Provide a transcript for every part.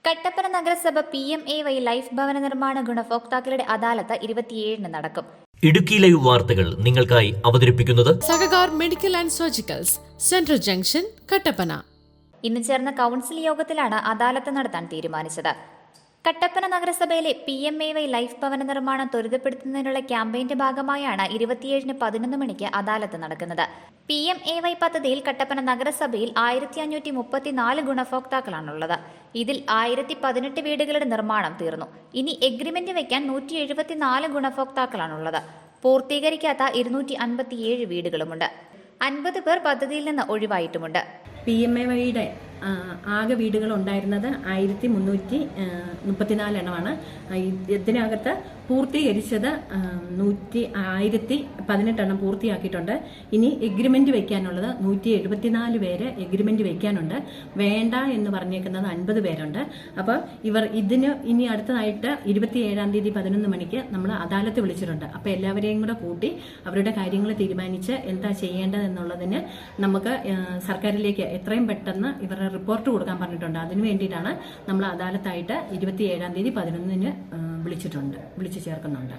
കട്ടപ്പന നഗരസഭ PMAY life ഭവന നിർമ്മാണ ഗുണഭോക്താക്കളുടെ അദാലത്ത് 27-ന് നടക്കും. ഇടുക്കി ലൈവ് വാർത്തകൾ നിങ്ങൾക്കായി അവതരിപ്പിക്കുന്നത് Sahakar medical and surgicals, central junction, Kattappana. ഇന്ന് ചേർന്ന കൌൺസിൽ യോഗത്തിലാണ് അദാലത്ത് നടത്താൻ തീരുമാനിച്ചത്. കട്ടപ്പന നഗരസഭയിലെ PMAY ലൈഫ് ഭവന നിർമ്മാണം ത്വരിതപ്പെടുത്തുന്നതിനുള്ള ക്യാമ്പയിന്റെ ഭാഗമായാണ് 27-ന് 11 മണിക്ക് അദാലത്ത് നടക്കുന്നത്. PMAY പദ്ധതിയിൽ കട്ടപ്പന നഗരസഭയിൽ 1534 ഗുണഭോക്താക്കളാണുള്ളത്. ഇതിൽ 1018 വീടുകളുടെ നിർമ്മാണം തീർന്നു. ഇനി എഗ്രിമെന്റ് വയ്ക്കാൻ 174 ഗുണഭോക്താക്കളാണുള്ളത്. പൂർത്തീകരിക്കാത്ത 257 വീടുകളുമുണ്ട്. 50 പേർ പദ്ധതിയിൽ നിന്ന് ഒഴിവായിട്ടുമുണ്ട്. PMAYയുടെ ആകെ വീടുകൾ ഉണ്ടായിരുന്നത് 1334 എണ്ണമാണ്. ഇതിനകത്ത് പൂർത്തീകരിച്ചത് 1018 എണ്ണം പൂർത്തിയാക്കിയിട്ടുണ്ട്. ഇനി എഗ്രിമെന്റ് വയ്ക്കാനുള്ളത് 174 പേര് എഗ്രിമെന്റ് വയ്ക്കാനുണ്ട്. വേണ്ട എന്ന് പറഞ്ഞേക്കുന്നത് 50 പേരുണ്ട്. അപ്പോൾ ഇതിന് ഇനി അടുത്തതായിട്ട് 27-ാം തീയതി 11 മണിക്ക് നമ്മൾ അദാലത്ത് വിളിച്ചിട്ടുണ്ട്. അപ്പോൾ എല്ലാവരെയും കൂടെ കൂട്ടി അവരുടെ കാര്യങ്ങൾ തീരുമാനിച്ച് എന്താ ചെയ്യേണ്ടതെന്നുള്ളതിന് നമുക്ക് സർക്കാരിലേക്ക് എത്രയും പെട്ടെന്ന് ഇവരുടെ റിപ്പോർട്ട് കൊടുക്കാൻ പറഞ്ഞിട്ടുണ്ട്. അതിനു വേണ്ടിയിട്ടാണ് നമ്മൾ അദാലത്തായിട്ട് 27-ാം തീയതി 11-ന് വിളിച്ചു ചേർക്കുന്നുണ്ട്.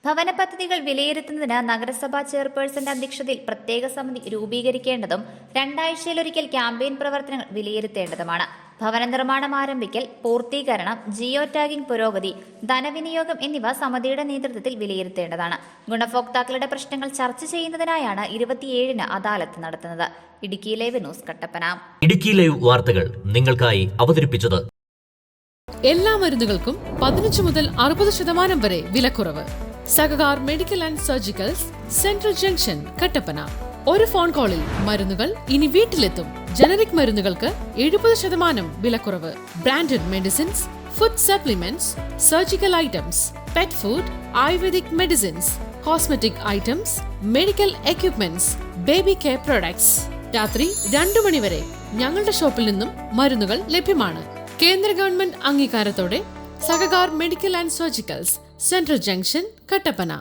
ഭവന പദ്ധതികൾ വിലയിരുത്തുന്നതിന് നഗരസഭാ ചെയർപേഴ്സന്റെ അധ്യക്ഷതയിൽ പ്രത്യേക സമിതി രൂപീകരിക്കേണ്ടതും 2 ആഴ്ചയിലൊരിക്കൽ ക്യാമ്പയിൻ പ്രവർത്തനങ്ങൾ വിലയിരുത്തേണ്ടതുമാണ്. ഭവന നിർമ്മാണം ആരംഭിക്കൽ, പൂർത്തീകരണം, ജിയോ ടാഗിംഗ് പുരോഗതി, ധനവിനിയോഗം എന്നിവ സമിതിയുടെ നേതൃത്വത്തിൽ വിലയിരുത്തേണ്ടതാണ്. ഗുണഭോക്താക്കളുടെ പ്രശ്നങ്ങൾ ചർച്ച ചെയ്യുന്നതിനായാണ് 27-ന് അദാലത്ത് നടത്തുന്നത്. Idukki live news, Kattappana. Idukki live വാർത്തകൾ നിങ്ങൾക്കായി അവതരിപ്പിച്ചത് എല്ലാ മരുന്നുകൾക്കും 15 മുതൽ 60% വരെ വിലക്കുറവ്. Sahakar medical and surgicals, central junction, Kattappana. ഒരു ഫോൺ കോളിൽ മരുന്നുകൾ ഇനി വീട്ടിലെത്തും. ജനറിക് മരുന്നുകൾക്ക് 70% വിലക്കുറവ്. Branded medicines, food supplements, surgical items, pet food, ayurvedic medicines, cosmetic items, medical equipments, baby care products. രാത്രി 2 മണി വരെ ഞങ്ങളുടെ ഷോപ്പിൽ നിന്നും മരുന്നുകൾ ലഭ്യമാണ്. കേന്ദ്ര ഗവൺമെന്റ് അംഗീകാരത്തോടെ Sahakar medical and surgicals, central junction, Kattappana.